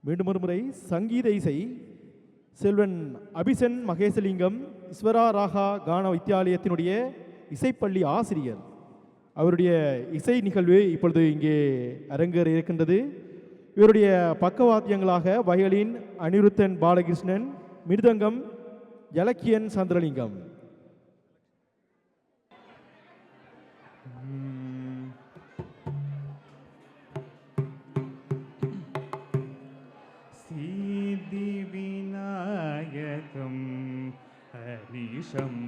மீண்டும் ஒரு முறை சங்கீத இசை செல்வன் அபிசன் மகேசலிங்கம் ஈஸ்வரா ராகா கான வித்தியாலயத்தினுடைய இசைப்பள்ளி ஆசிரியர். அவருடைய இசை நிகழ்வு இப்பொழுது இங்கே அரங்கேற இருக்கின்றது. இவருடைய பக்கவாத்தியங்களாக வயலின் அனிருத்தன் பாலகிருஷ்ணன், மிருதங்கம் இலக்கியன் சந்திரலிங்கம். சித்தி விநாயகம் ஹரிஷம்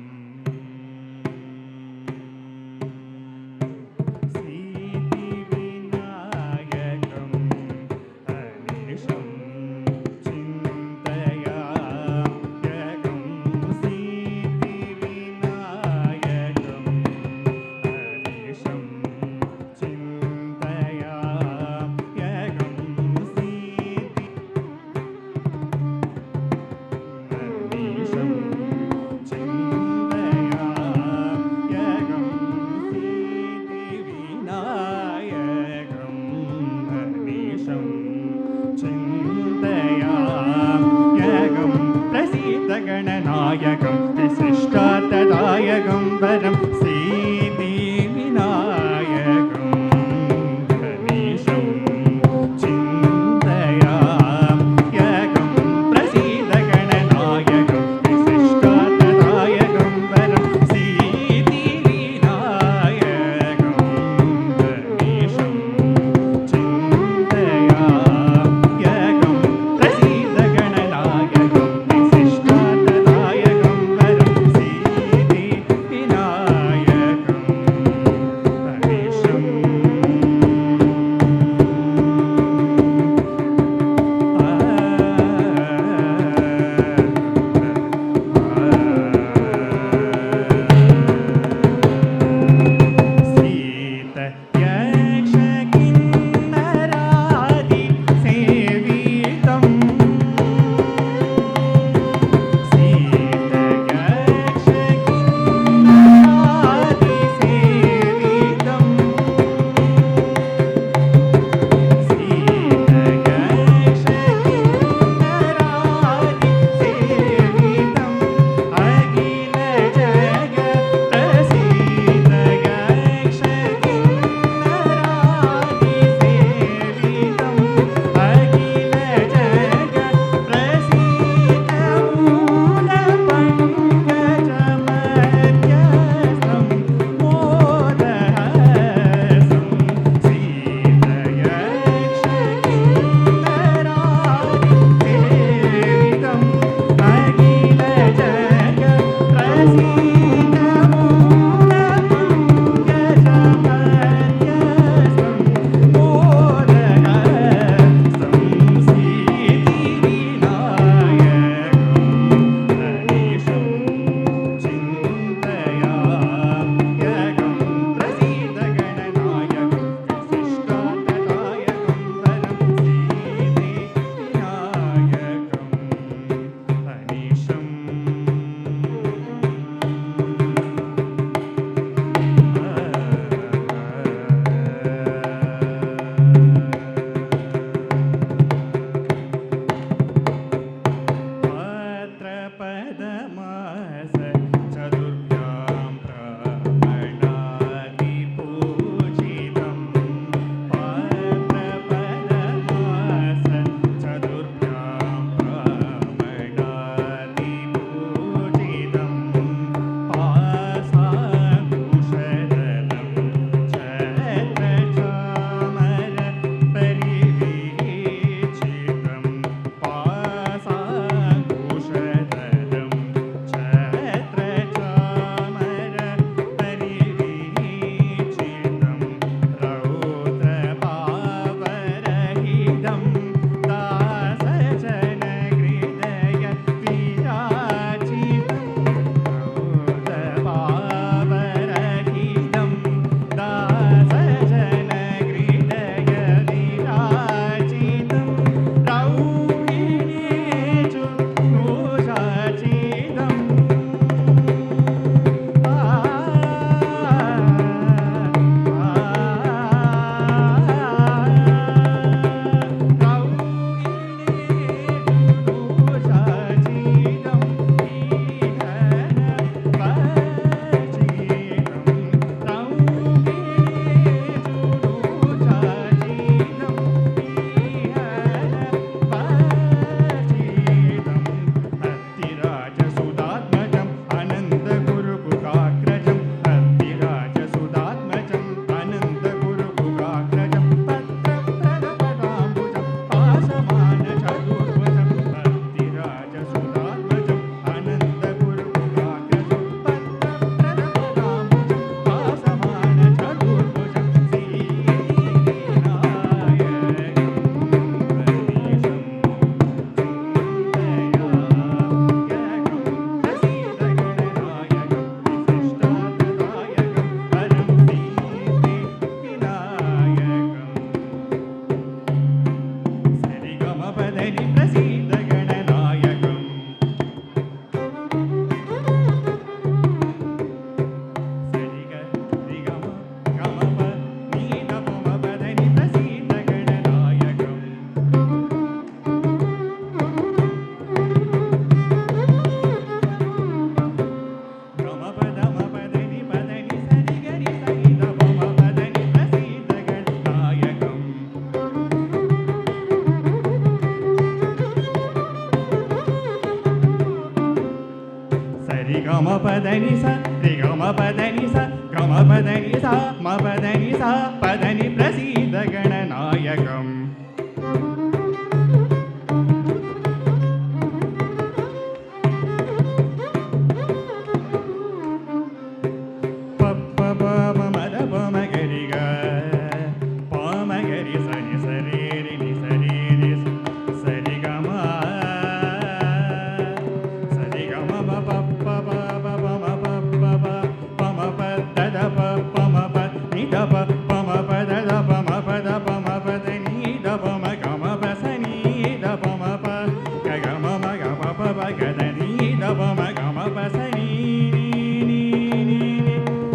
गणनायकं विशिष्टातदायकं वरं सीति विनायकं गणेशं चिन्तयाम्यहं प्रसीदगणनायकं विशिष्टातदायकं वरं सीति विनायकं गणेशं चिन्तयाम्यहं प्रसीदगणनायकं विशिष्टातदायकं वरं सीति विनायकं பதனி பிரசீத கணநாயகம் சரிக ரிகம கமப நீதபம பதனி பிரசீத கணநாயகம் கமபதம பதனி பதனி சரிகரி சரிதபம பதனி பிரசீத கணநாயகம் சரி கம பதனி ச ரி கம பதனி ச கம பதனி ச ம பதனி ச பதனி பிரசீத கணநாயகம் பப்ப பம மத பம கரி க பம கரி சனி சரி ரி நி சரி ரி சரி கம சரி கம ப பப்ப ப ப பம பப்ப ப பம ப தத ப பம ப நி த ப பம ப தத பம ப த பம ப த நி த பம கம ப ச நி த பம ப க கம ம க ப ப ப க த நி த பம கம ப ச நி நி நி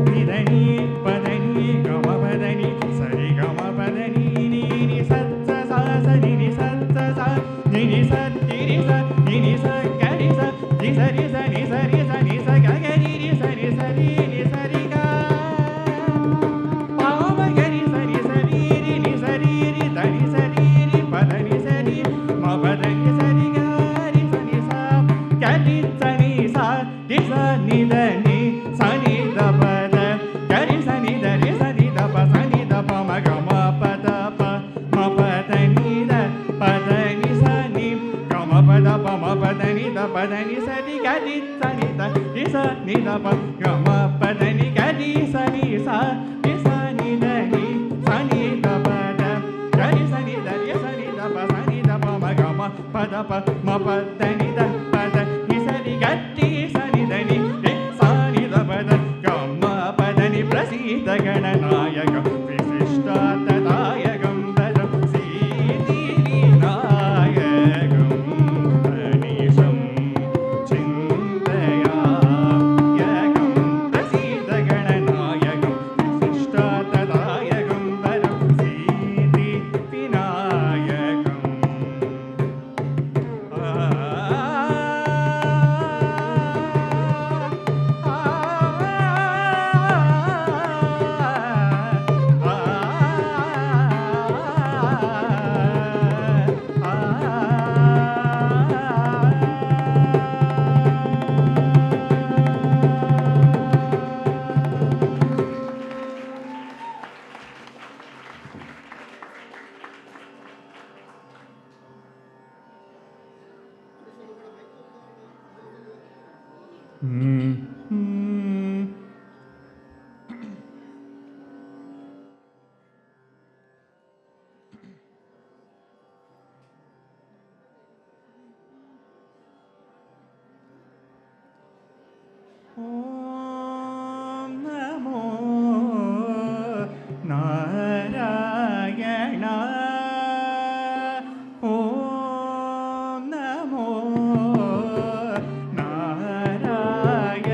நி த நி ப த நி கம ப த நி சரி கம ப த நி நி நி ச ச ச ச நி நி ச ச ச நி நி ச தி ரி ச நி நி ச க ரி ச தி ச ரி ச நி ச ரி ச நி ச க க ரி ரி ச ரி ச ரி நி ச ரி க பம க ரி ச ரி ச ரி ரி நி ச ரி ரி த நி ச ரி ரி ப த நி ச ரி ம ப த நி ச ரி க ரி ச நி ச க ரி ச நி ச ரி ச நி த நி ச நி த ப த க ரி ச நி த ரி ச நி த ப ச நி த ப ம க ம ப த ப ம ப த நி த ப த நி ச நி க ம ப த ப ம ப த நி த ப த நி ச ரி க ரி ச நி த ரி ச நி த ப க ம ப த நி க ரி ச நி ச ரி ச நி த நி ச நி த ப த க ரி ச நி த ரி ச நி த ப ச நி த ப ம க ம ப த ப ம ப த நி த ப த நி ச ரி க ரி ச நி த நி ரி ச நி த ப த க ம ப த நி பிரசீத கணநாயகம் விசிஷ்டாததாயகம் தரம் சீதி விநாயகம் அனீஷம் சிந்தயாயகம் பிரசீத கணநாயகம் விசிஷ்டாததாயகம் தரம் சீதி விநாயகம் ஓம் நமோ நாராயண ஓம் நமோ நாராயண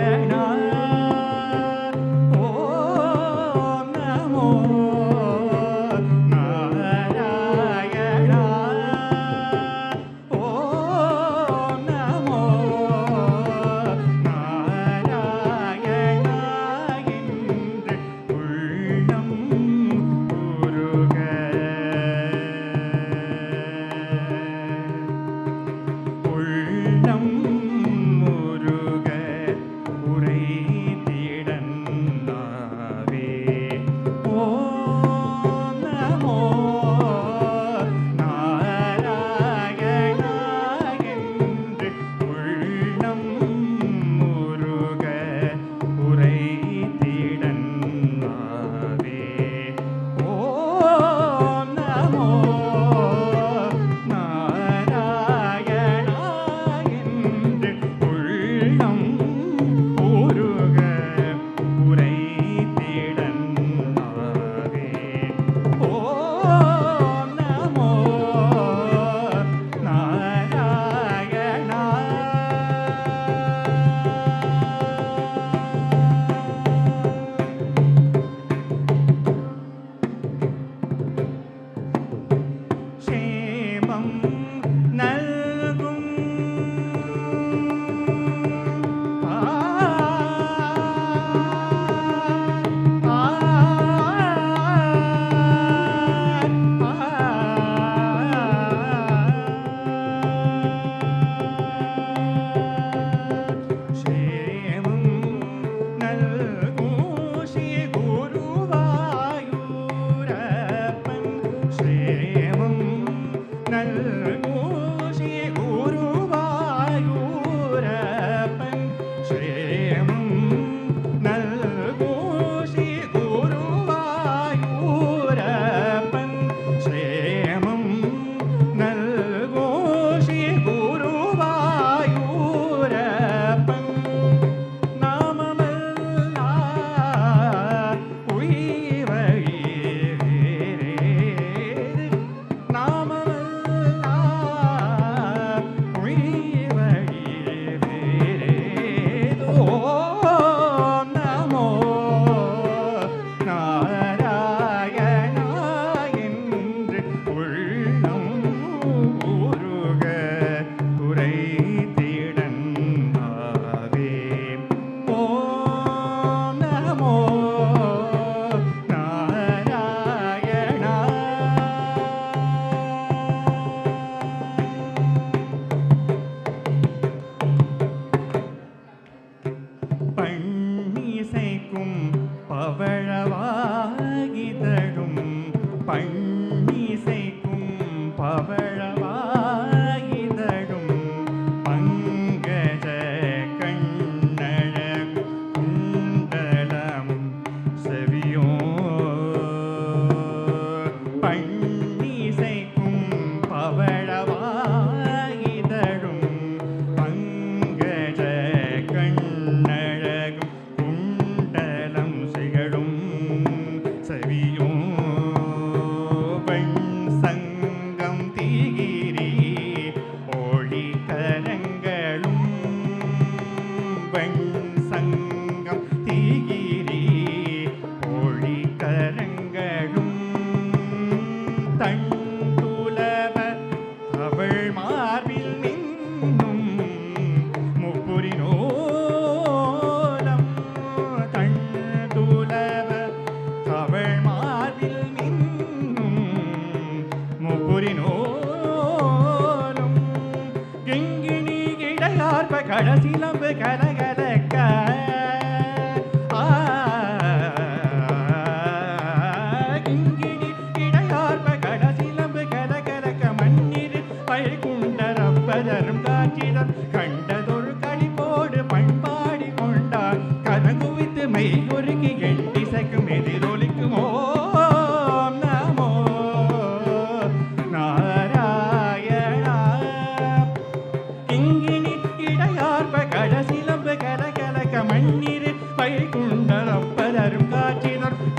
உள்ளம் நல்கும் கடசிலம்பு கலகலக்க கிங்கிணி இடையார்ப கடசிலம்பு கலகலக்க மண்ணில் பயிர்குண்டரப்பதரும் காட்சிதம் கண்டதொரு களிப்போடு பண்பாடி கொண்டார் கரங்குவித்து மை குறுக்கி எண்டிசைக்கும் எதிரொலிக்குமோ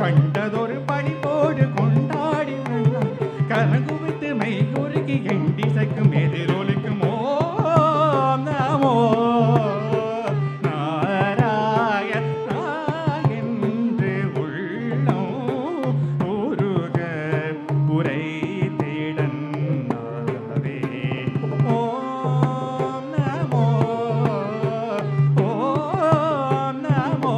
கண்டதொரு பழிப்போடு கொண்டாடி கரங்குவித்து மை குறுக்கி எண்டிசைக்கும் எதிரொலிக்கும் ஓம் நமோ நாராயணா என்று உள்ளம் உருக உரை தேடன்னாவே ஓம் நமோ ஓம் நமோ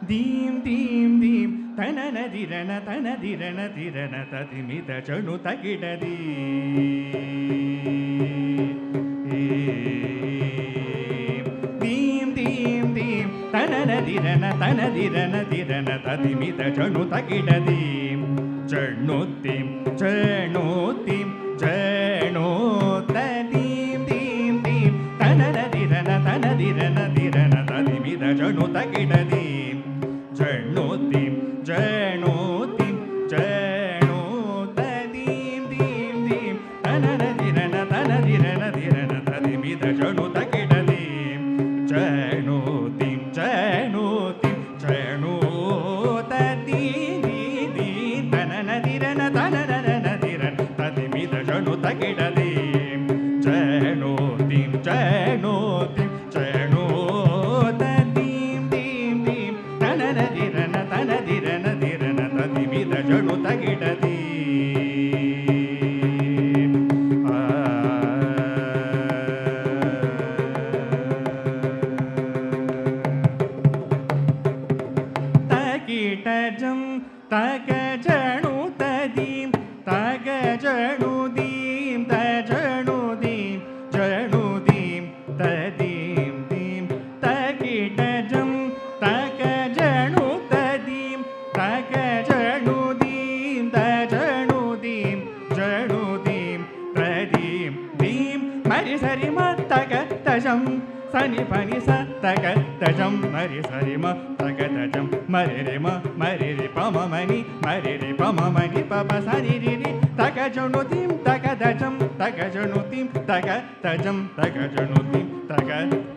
ದೀಂ ದೀಂ ದೀಂ ತನನ ದಿರಣ ತನ ದಿರಣ ದಿರಣ ತದಿಮಿತ ಚಣು ತಗಿಡದಿ ದಿರನ ತನ ದಿರನ ದಿರನ ತದಿಮಿದ ಜಣು ತಗಿಡದೀಂ ಜಣುತಿಂ ಜಣುತಿಂ ಜಣು ತದೀಂ ದೀಂ ದೀಂ ತನನ ದಿರನ ತನ ದಿರನ ದಿರನ ತದಿಮಿದ ಜಣು ತಗಿಡದೀಂ ಜಣುತಿಂ ಜಣುತಿಂ ಜಣು ತದೀಂ ದೀಂ ದೀಂ ತನನ ದಿರನ ತನ ದಿರನ ದಿರನ ತದಿಮಿದ ಜಣು ತಗಿಡದೀಂ ಜಣುತಿಂ ಜಣುತಿಂ ಜಣು ತದೀಂ ದೀಂ ತನನ ದಿರನ ತನನ ದಿರನ ತದಿಮಿದ ಜಣು ತಗಿಡದೀಂ ಜಣುತಿಂ ಜಣುತಿಂ ಜಣು ತದೀಂ ದೀಂ ದೀಂ ತನನ ದಿರನ ತನ ದಿರನ ದಿರನ ತದಿಮಿದ ಜಣು ತಗಿಡದೀಂ ತಗಿಡಜಂ ತಗ ಜಣು ತದೀಂ ತಗ ಜಣು ದೀಂ ತಜಣು ದೀಂ ಜಣು ದೀಂ ತದೀಂ ದೀಂ ತಗಿಡಜಂ ತಗ ಜಣು ತದೀಂ ತಗ ಜಣು ದೀಂ ತಜಣು ದೀಂ ಜಣು ದೀಂ ತದೀಂ ದೀಂ ಮರಿ ಸರಿ ಮ ತಗ ತಜಂ ಸನಿ ಪನಿ ಸ ತಗ ತಜಂ ಮರಿ ಸರಿ ಮ ತಗ ತಜಂ ಮರಿ ರೆ ಮ ಮರಿ ರೆ ಪ ಮ ಮನಿ ಮರಿ ರೆ ಪ ಮ ಮನಿ ಪ ಪ ಸನಿ ರಿ ರಿ ತಗ ಜಣು ದೀಂ ತಗ ತಜಂ ತಗ ಜಣು ದೀಂ ತಗ ತಜಂ ತಗ ಜಣು ದೀಂ ತಗ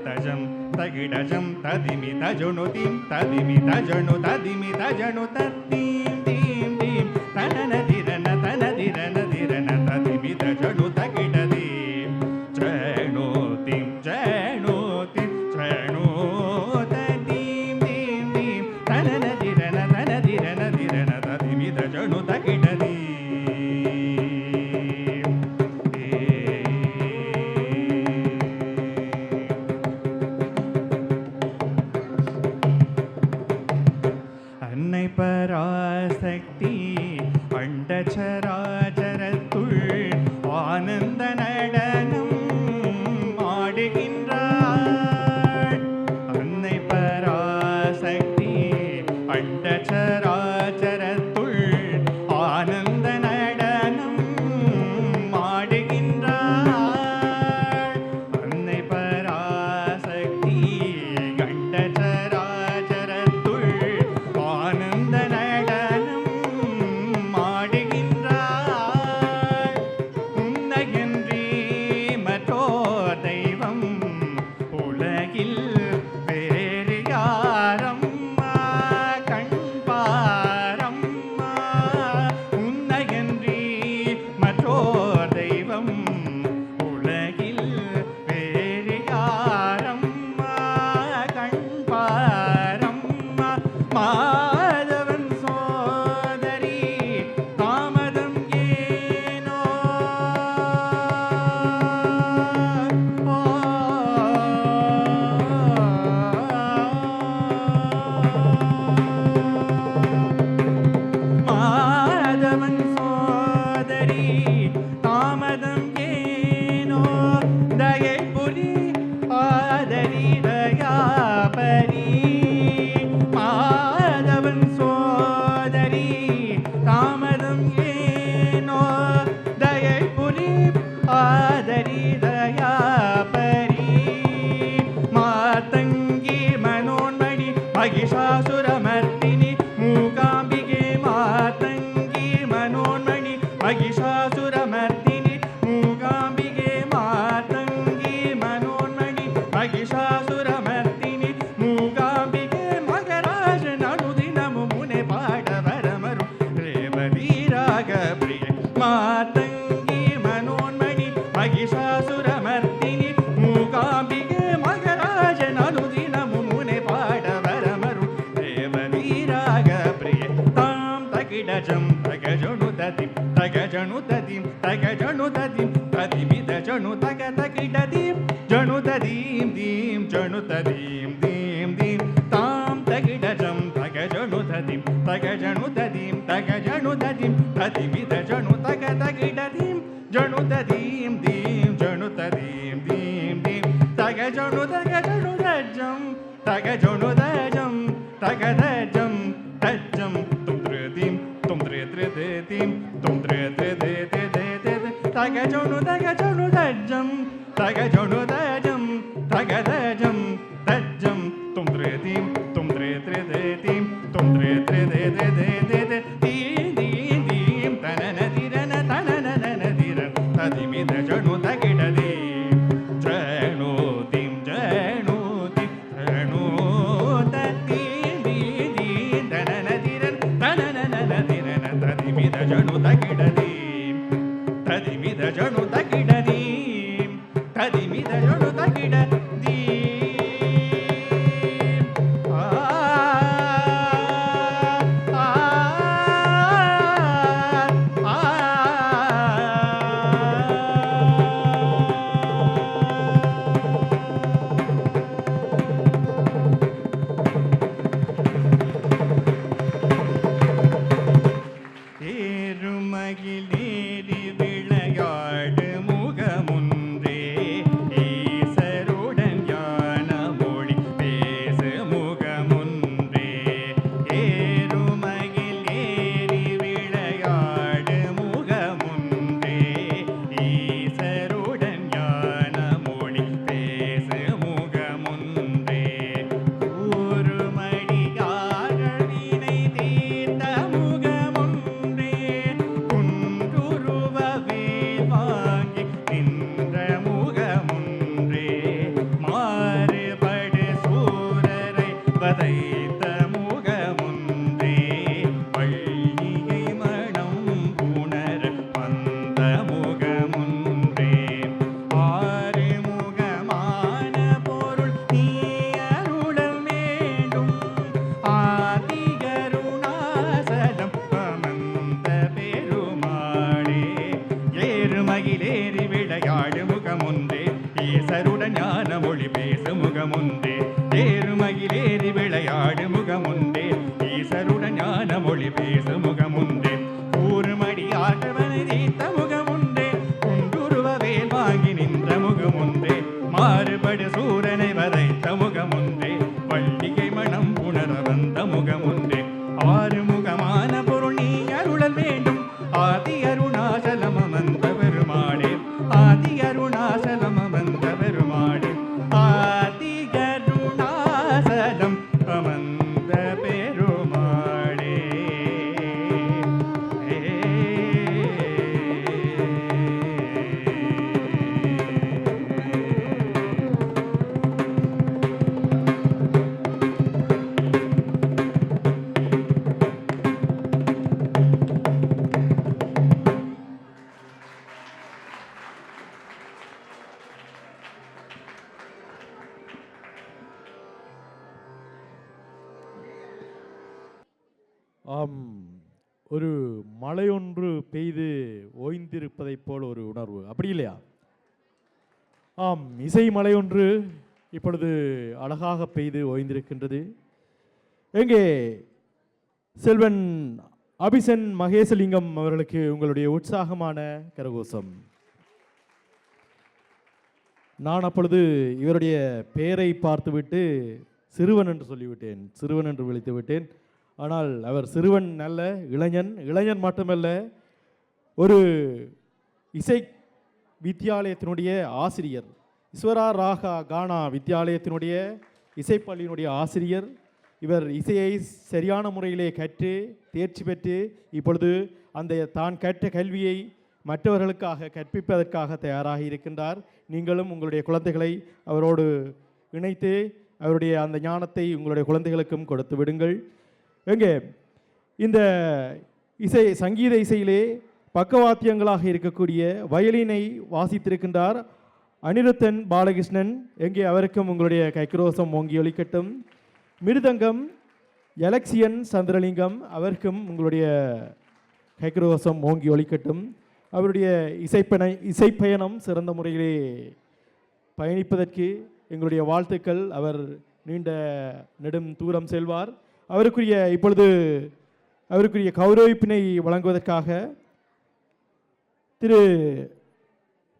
ತಜಂ ತಗಿಡಜಂ ತದಿಮಿ ತಜಣು ದೀಂ ತದಿಮಿ ತಜಣು ತದಿಮಿ ತಜಣು ತದ್ದೀಂ ದೀಂ ದೀಂ ತನನ ದಿರನ ತನ ದಿರನ ದಿರನ ತದಿಮಿ ತಜಣು ತಗಿಡದೀಂ ಜಣು ದೀಂ ಜಣು ದೀಂ ಜಣು ತದ್ದೀಂ ದೀಂ ದೀಂ ತನನ ದಿರನ ತನ ದಿರನ ದಿರನ ತದಿಮಿ ತಜಣು ತಗಿಡದೀಂ அன்னை பராசக்தி அண்டச்சராச்சரத்துள் ஆனந்த நடனம் ஆடுகின்றாள். அன்னை பராசக்தி அண்டச்சராச்சரத்துள் ஆனந்த நடனம் ஆடுகின்றாள். அன்னை பராசக்தி அண்டச்சராச்சரத்துள் ஆனந்த நடனம் ஆடுகின்றாள். உன்னையன்றி மற்றோர் தெய்வம் உலகில் வேறு யாரம்மா கண்பாரம்மா. உன்னையன்றி மற்றோர் தெய்வம் உலகில் வேறு யாரம்மா கண்பாரம்மா. மாதவன் சோதரி தாமதம் ஏனோ மாதவன் சோதரி தாமதம் ஏனோ தயை புலி ஆதரி தயாபரி. மாதவன் சோதரி தாமதம் ஏனோ தயை புலி ஆதரி தயாபரி. மாதங்கி மனோன்மணி மகிஷாசுரமர்த்தினி மூகாம்பிகே. மாதங்கி மனோன்மணி மகிஷாசுரமர்த்தினி மூகாம்பிகே. மாதங்கி மனோன்மணி மகிஷாசுரமர்த்தினி மூகாம்பிகே. மகராஜன் அனுதினமு முனை பாட வரமரும் ரேவதீராக பிரிய. மாதங்கி மனோன்மணி மகிஷாசுரமர்த்தினி மூகாம்பிகே. மகராஜன் அனுதினமு முனை பாட வரமரும் ரேவதீராக பிரிய. தாம் தகிடஜம் தக ஜணு ததிம் தக ஜணு ததிம் தக ஜணு ததிம் ததிமித ஜணு தக தகிடதீம் ஜணு ததீம் தீம் ஜணு ததீம் தீம் தீம் தாம் தகிடஜம் தக ஜணு ததிம் தக ஜணு ததீம் தக ஜணு ததிம் ததிமித ஜணு தக தகிடதீம் ஜணு ததீம் தீம் ஜணு ததீம் தீம் தீம் தக ஜணு தஜம் தக ஜணு தஜம் தகஜொணுதஜம் தகதஜம் தஜ்ஜம் தும் த்ரே தீம் தும் த்ரே த்ரே தே தீம் தும் த்ரே த்ரே தே தே தே தே தே தீ தீ தீம் தனன திரன தனன திரன் ததிமித ஜணு தகிடதே ஜணு தீம் ஜணு தீம் ஜணு தீ தீ தீ தனன திரன் தனன திரன ததிமித ஜணு தகிடதே ததிமித ஜணு தகிடதே ததிமித ஜணு தகிடதே ஏறுமகிலேறி விளையாடு முகமுன்றே ஈசருடன் ஞான மொழி பேசு முகமுன்றே ஏறுமகிலேறி விளையாடு முகமுன்றே ஈசருடன் ஞான மொழி பேசு முகமுன்றே கூறுமடியார்கள் வினை தீர்த்த முகமுன்றே குன்றுருவ வேல் வாங்கி நின்ற முகமுன்றே மாறுபடு சூரரை வதைத்த முகமுன்றே பள்ளியை மணம் உணர வந்த முகமுன்றே ஆறு முகமான பொருள் நீ அருளல் வேண்டும் ஆதிகருணாசலம் அமர்ந்த பெருமாளே ஏறுமகிலேறி விளையாடு முகமுன்றே ஈசருடன் ஞான மொழி பேசு முகமுன்றே ஏறுமகிலேறி விளையாடு முகமுன்றே ஈசருடன் ஞான மொழி பேசு முகமுன்றே கூறுமடி ஆட்டவனை தீர்த்த முகமுன்றே குண்டுருவ வேல் வாங்கி நின்ற முகமுன்றே மாறுபடு சூரனை வதைத்த முகமுன்றே பள்ளிகை மணம் உணர வந்த முகமுன்றே ஆறு முகமான பொருள் நீ அருளல் வேண்டும் ஆதி அருணாசலம் அமர்ந்த பெருமாளே ஆதி அருணாசலம் அமர்ந்த பெருமாளே ஆதி அருணாசலம் அமர்ந்த பெருமாளே ஆம், ஒரு மழையொன்று பெய்து ஓய்ந்திருப்பதைப் போல் ஒரு உணர்வு, அப்படி இல்லையா? ஆம், இசை மழையொன்று இப்பொழுது அழகாக பெய்து ஓய்ந்திருக்கின்றது. எங்கே செல்வன் அபிசன் மகேசலிங்கம் அவர்களுக்கு உங்களுடைய உற்சாகமான கரகோஷம். நான் அப்பொழுது இவருடைய பெயரை பார்த்துவிட்டு சிறுவன் என்று சொல்லிவிட்டேன், சிறுவன் என்று விழித்து விட்டேன். ஆனால் அவர் சிறுவன் அல்ல, இளைஞன். இளைஞன் மட்டுமல்ல, ஒரு இசை வித்தியாலயத்தினுடைய ஆசிரியர், ஈஸ்வரா ராகா கானா வித்தியாலயத்தினுடைய இசைப்பள்ளியினுடைய ஆசிரியர். இவர் இசையை சரியான முறையிலே கற்று தேர்ச்சி பெற்று இப்பொழுது அந்த தான் கற்ற கல்வியை மற்றவர்களுக்காக கற்பிப்பதற்காக தயாராக இருக்கின்றார். நீங்களும் உங்களுடைய குழந்தைகளை அவரோடு இணைத்து அவருடைய அந்த ஞானத்தை உங்களுடைய குழந்தைகளுக்கும் கொடுத்து விடுங்கள். எங்கே இந்த இசை சங்கீத இசையிலே பக்கவாத்தியங்களாக இருக்கக்கூடிய வயலினை வாசித்திருக்கின்றார் அனிருத்தன் பாலகிருஷ்ணன். எங்கே அவருக்கும் உங்களுடைய கைக்ரோசம் ஓங்கி ஒலிக்கட்டும். மிருதங்கம் எலக்சியன் சந்திரலிங்கம், அவருக்கும் உங்களுடைய கைக்ரோசம் ஓங்கி ஒலிக்கட்டும். அவருடைய இசைப்பயணம் சிறந்த முறையிலே பயணிப்பதற்கு எங்களுடைய வாழ்த்துக்கள். அவர் நீண்ட நெடும் தூரம் செல்வார். அவருக்குரிய கௌரவிப்பினை வழங்குவதற்காக திரு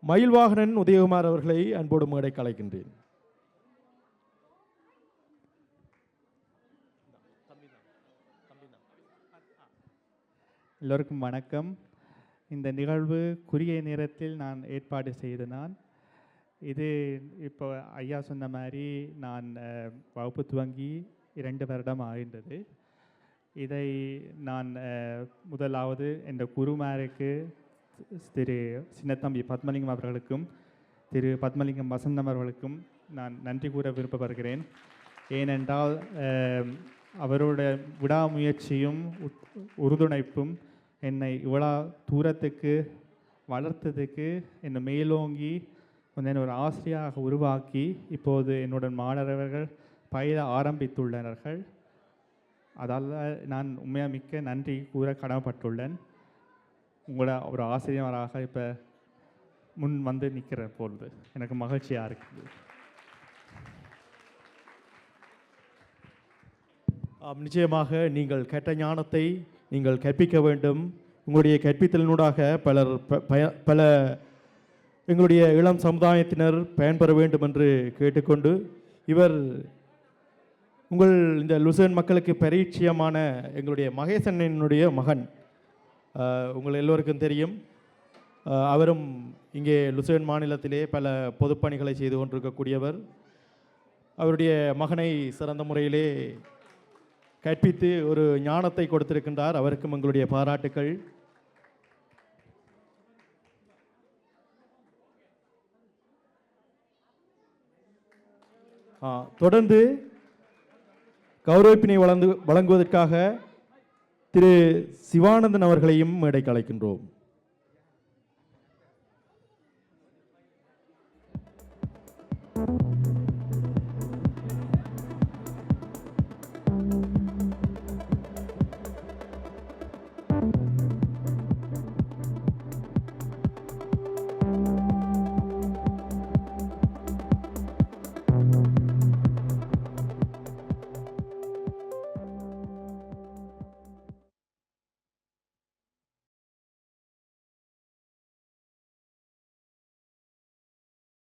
மயில்வாகனன் உதயகுமார் அவர்களை அன்போடு மேடைக்கு அழைக்கின்றேன். எல்லோருக்கும் வணக்கம். இந்த நிகழ்வு குறுகிய நேரத்தில் நான் ஏற்பாடு செய்து இது இப்போ ஐயா சொன்ன மாதிரி நான் வகுப்பு துவங்கி 2 வருடம் ஆகின்றது. இதை நான் முதலாவது இந்த குருமாருக்கு திரு சின்னத்தம்பி பத்மலிங்கம் அவர்களுக்கும் திரு பத்மலிங்கம் வசந்தம் அவர்களுக்கும் நான் நன்றி கூற விருப்பப்படுகிறேன். ஏனென்றால் அவருடைய விடாமுயற்சியும் உறுதுணைப்பும் என்னை இவ்வளோ தூரத்துக்கு வளர்த்ததுக்கு என்னை மேலோங்கி என்னை ஒரு ஆசிரியராக உருவாக்கி இப்போது என்னுடன் மாணவர்கள் பயில ஆரம்பித்துள்ளனர்கள். அதால் நான் உண்மையாக மிக்க நன்றி கூற கடமைப்பட்டுள்ளேன். உங்களோட ஒரு ஆசிரியராக இப்போ முன் வந்து நிற்கிற பொழுது எனக்கு மகிழ்ச்சியாக இருக்குது. நிச்சயமாக நீங்கள் கற்ற ஞானத்தை நீங்கள் கற்பிக்க வேண்டும். உங்களுடைய கற்பித்தலினூடாக பல எங்களுடைய இளம் சமுதாயத்தினர் பயன்பெற வேண்டும் என்று கேட்டுக்கொண்டு, இவர் உங்கள் இந்த லுசர்ன் மக்களுக்கு பரிச்சயமான எங்களுடைய மகேசனுடைய மகன். உங்கள் எல்லோருக்கும் தெரியும். அவரும் இங்கே லுசர்ன் மாநிலத்திலே பல பொதுப்பணிகளை செய்து கொண்டிருக்கக்கூடியவர். அவருடைய மகனை சிறந்த முறையிலே கற்பித்து ஒரு ஞானத்தை கொடுத்திருக்கின்றார். அவருக்கும் எங்களுடைய பாராட்டுக்கள். தொடர்ந்து கௌரவிப்பினை வழங்குவதற்காக திரு சிவானந்தன் அவர்களையும் மேடைக்கு அழைக்கின்றோம்.